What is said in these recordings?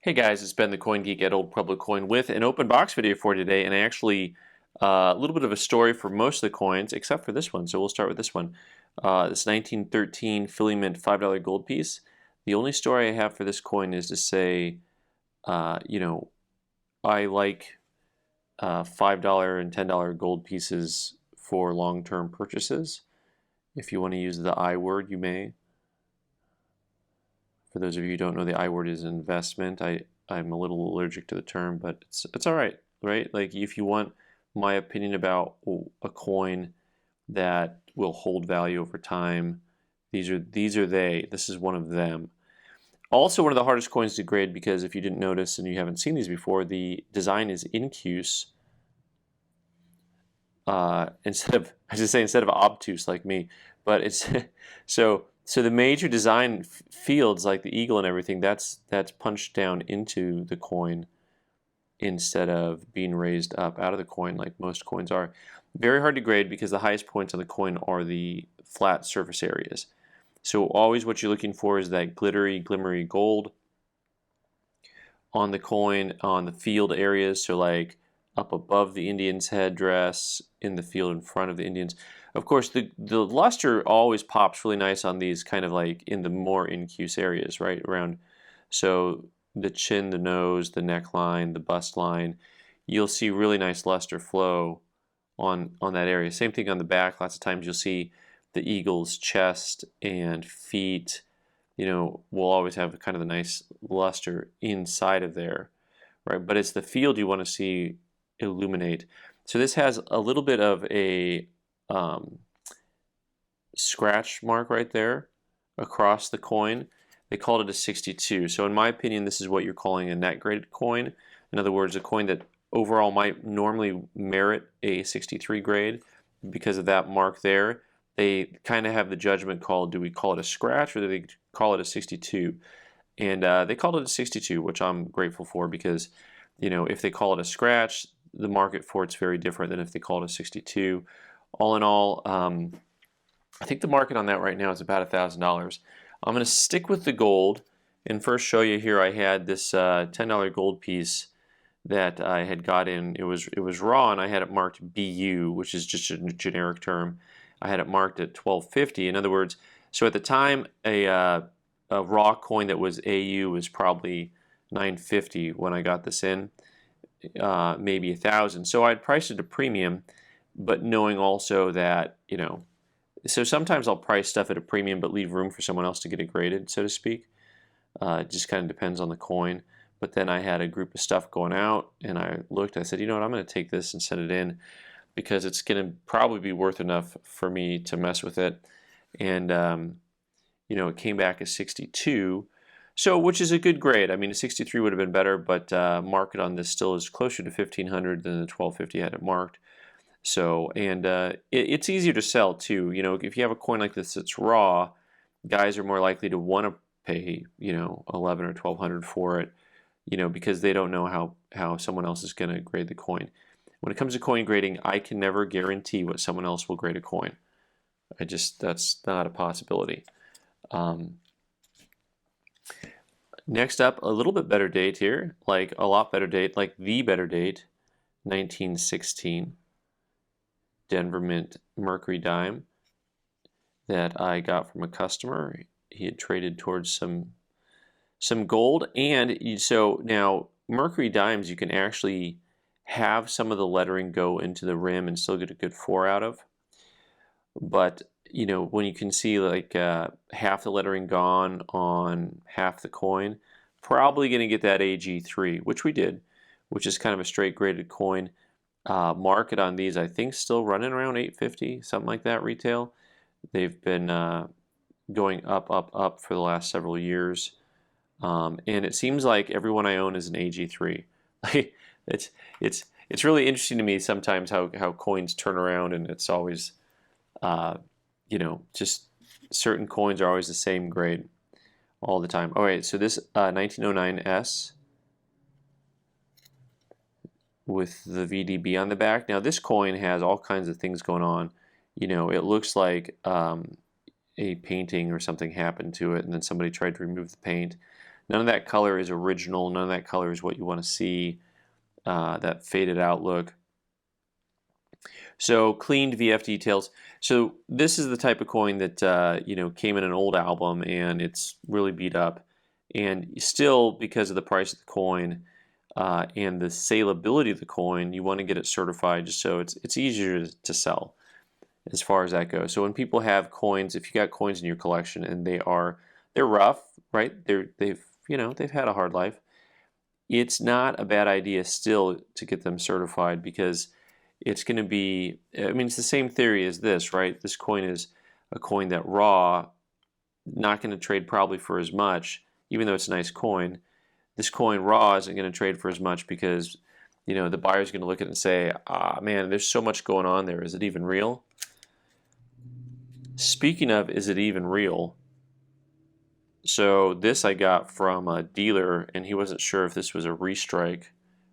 Hey guys, it's Ben the Coin Geek at Old Pueblo Coin with an open box video for today, and actually a little bit of a story for most of the coins, except for this one. So we'll start with this one. This 1913 Philly Mint $5 gold piece. The only story I have for this coin is to say, I like $5 and $10 gold pieces for long-term purchases. If you want to use the I word, you may. For those of you who don't know, the I word is investment. I'm a little allergic to the term, but it's all right, right? Like if you want my opinion about a coin that will hold value over time, these are they. This is one of them. Also, one of the hardest coins to grade because if you didn't notice and you haven't seen these before, the design is incuse instead of obtuse like me, but it's so the major design fields like the eagle and everything that's punched down into the coin instead of being raised up out of the coin like most coins are. Very hard to grade because the highest points on the coin are the flat surface areas. So always what you're looking for is that glittery, glimmery gold on the coin on the field areas. So like up above the Indian's headdress, in the field in front of the Indians. Of course, the luster always pops really nice on these kind of like in the more incuse areas, right around. So the chin, the nose, the neckline, the bust line, you'll see really nice luster flow on that area. Same thing on the back. Lots of times you'll see the eagle's chest and feet, will always have kind of the nice luster inside of there, right? But it's the field you want to see illuminate. So this has a little bit of a scratch mark right there across the coin. They called it a 62. So in my opinion, this is what you're calling a net graded coin. In other words, a coin that overall might normally merit a 63 grade because of that mark there. They kind of have the judgment call, do we call it a scratch or do they call it a 62? And they called it a 62, which I'm grateful for because, if they call it a scratch, the market for it's very different than if they call it a 62. All in all, I think the market on that right now is about $1,000. I'm going to stick with the gold and first show you here I had this $10 gold piece that I had got in. It was raw and I had it marked BU, which is just a generic term. I had it marked at 1250. In other words, so at the time a raw coin that was AU was probably 950 when I got this in, maybe 1,000. So I'd priced it a premium, but knowing also that so sometimes I'll price stuff at a premium but leave room for someone else to get it graded, so to speak. It just kind of depends on the coin. But then I had a group of stuff going out and I looked, I said, you know what, I'm going to take this and send it in because it's going to probably be worth enough for me to mess with it. And it came back as 62, so which is a good grade. I mean, a 63 would have been better, but market on this still is closer to 1,500 than the 1,250 had it marked. So, and it's easier to sell too. If you have a coin like this that's raw, guys are more likely to want to pay, 11 or 1,200 for it, because they don't know how someone else is going to grade the coin. When it comes to coin grading, I can never guarantee what someone else will grade a coin. That's not a possibility. Next up, a little bit better date here, like a lot better date, like the better date, 1916. Denver Mint Mercury dime that I got from a customer. He had traded towards some gold, and so now Mercury dimes you can actually have some of the lettering go into the rim and still get a good 4 out of. But when you can see like half the lettering gone on half the coin, probably going to get that AG3, which we did, which is kind of a straight graded coin. Market on these I think still running around 850, something like that retail. They've been going up for the last several years, and it seems like everyone I own is an AG3. It's really interesting to me sometimes how coins turn around, and it's always just certain coins are always the same grade all the time. All right, so this 1909S with the VDB on the back. Now this coin has all kinds of things going on. It looks like a painting or something happened to it and then somebody tried to remove the paint. None of that color is original. None of that color is what you want to see, that faded out look. So cleaned VF details. So this is the type of coin that came in an old album and it's really beat up. And still, because of the price of the coin and the saleability of the coin, you want to get it certified just so it's easier to sell as far as that goes. So when people have coins, if you got coins in your collection and they're rough, right? They've had a hard life. It's not a bad idea still to get them certified because it's going to be, I mean, it's the same theory as this, right? This coin is a coin that raw, not going to trade probably for as much, even though it's a nice coin. This coin raw isn't going to trade for as much because, the buyer's going to look at it and say, ah, man, there's so much going on there. Is it even real? Speaking of, is it even real? So this I got from a dealer, and he wasn't sure if this was a restrike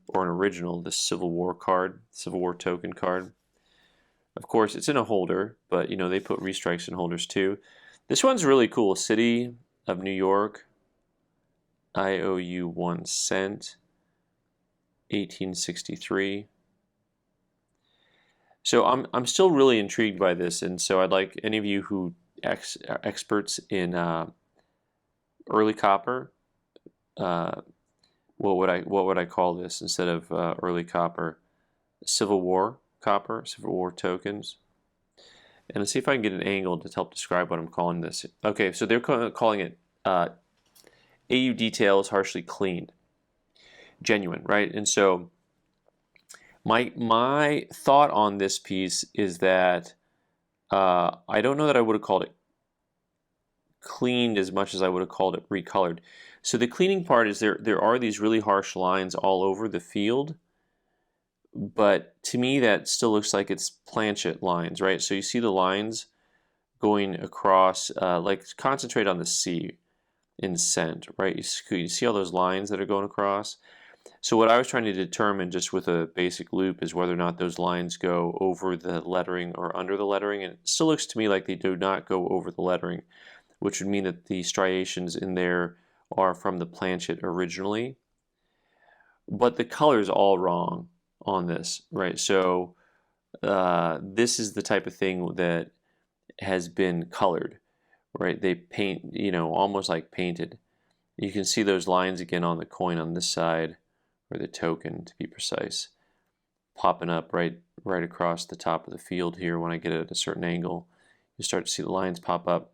or an original, this Civil War card, Civil War token card. Of course, it's in a holder, but they put restrikes in holders too. This one's really cool. City of New York, IOU 1 cent, 1863. So I'm still really intrigued by this, and so I'd like any of you who are experts in early copper. What would I call this instead of early copper? Civil War copper, Civil War tokens. And let's see if I can get an angle to help describe what I'm calling this. Okay, so they're calling it AU details harshly cleaned, genuine, right? And so my thought on this piece is that I don't know that I would have called it cleaned as much as I would have called it recolored. So the cleaning part is there are these really harsh lines all over the field, but to me that still looks like it's planchet lines, right? So you see the lines going across, like concentrate on the C in cent, right? You see all those lines that are going across? So what I was trying to determine just with a basic loop is whether or not those lines go over the lettering or under the lettering, and it still looks to me like they do not go over the lettering, which would mean that the striations in there are from the planchet originally. But the color is all wrong on this, right? So this is the type of thing that has been colored, right? They paint, almost like painted. You can see those lines again on the coin on this side, or the token to be precise, popping up right across the top of the field here. When I get it at a certain angle, you start to see the lines pop up.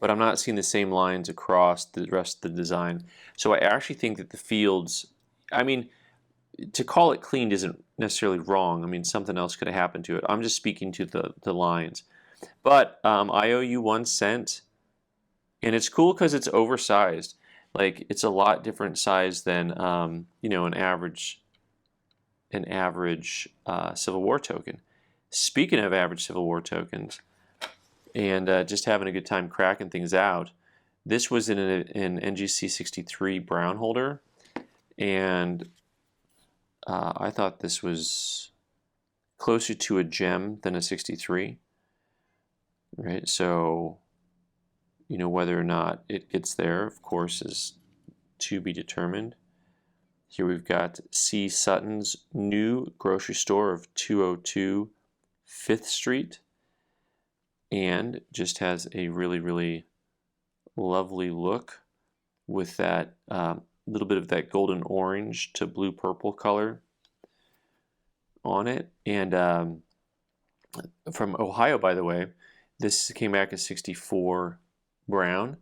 But I'm not seeing the same lines across the rest of the design. So I actually think that the fields, I mean, to call it cleaned isn't necessarily wrong. I mean, something else could have happened to it. I'm just speaking to the lines. But IOU 1 cent, and it's cool because it's oversized. Like, it's a lot different size than an average Civil War token. Speaking of average Civil War tokens, and just having a good time cracking things out, this was in an NGC 63 brown holder, and I thought this was closer to a gem than a 63, right? So whether or not it gets there, of course, is to be determined. Here we've got C. Sutton's new grocery store of 202 5th Street, and just has a really, really lovely look with that little bit of that golden orange to blue purple color on it. And from Ohio, by the way, this came back as 64 brown,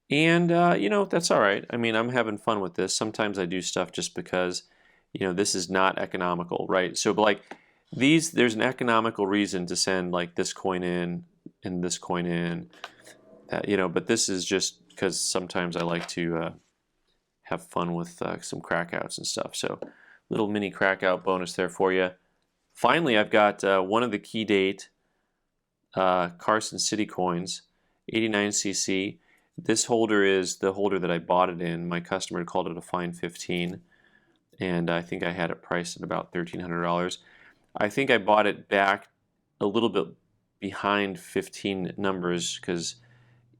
and that's all right. I mean, I'm having fun with this. Sometimes I do stuff just because this is not economical, right? So like there's an economical reason to send like this coin in and this coin in, but this is just because sometimes I like to have fun with some crackouts and stuff. So little mini crackout bonus there for you. Finally, I've got one of the key date Carson City coins, 89cc. This holder is the holder that I bought it in. My customer called it a fine 15, and I think I had it priced at about $1,300. I think I bought it back a little bit behind 15 numbers because,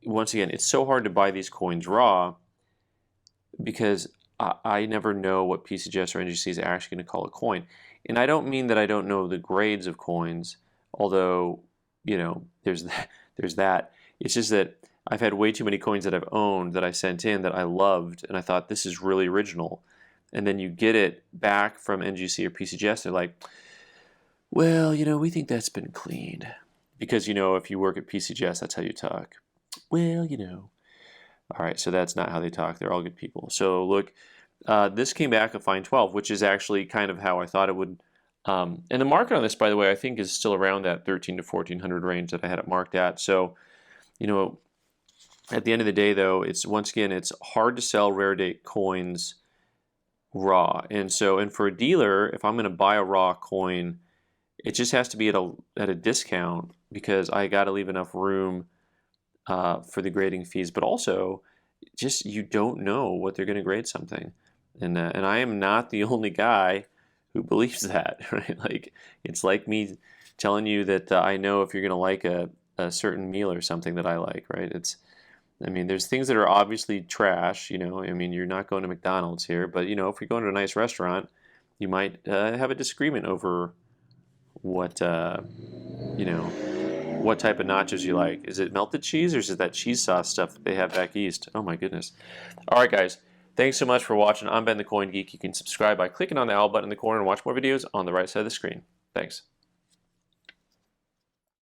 once again, it's so hard to buy these coins raw because I never know what PCGS or NGC is actually going to call a coin. And I don't mean that I don't know the grades of coins, although, you know, there's that, there's that. It's just that I've had way too many coins that I've owned that I sent in that I loved, and I thought this is really original. And then you get it back from NGC or PCGS, they're like, well, you know, we think that's been cleaned. Because, you know, if you work at PCGS, that's how you talk. Well, you know. All right, so that's not how they talk. They're all good people. So look, this came back a fine 12, which is actually kind of how I thought it would. And the market on this, by the way, I think is still around that 13 to 1400 range that I had it marked at. So, you know, at the end of the day, though, it's once again, it's hard to sell rare date coins raw. And so, and for a dealer, if I'm going to buy a raw coin, it just has to be at a discount because I got to leave enough room for the grading fees, but also just you don't know what they're going to grade something, and I am not the only guy who believes that, right? Like it's like me telling you that I know if you're going to like a certain meal or something that I like, right? I mean, there's things that are obviously trash, you know. I mean, you're not going to McDonald's here, but you know, if you're going to a nice restaurant, you might have a disagreement over what you know, what type of nachos you like. Is it melted cheese or is it that cheese sauce stuff that they have back east? Oh my goodness. All right, guys. Thanks so much for watching. I'm Ben the Coin Geek. You can subscribe by clicking on the owl button in the corner and watch more videos on the right side of the screen. Thanks.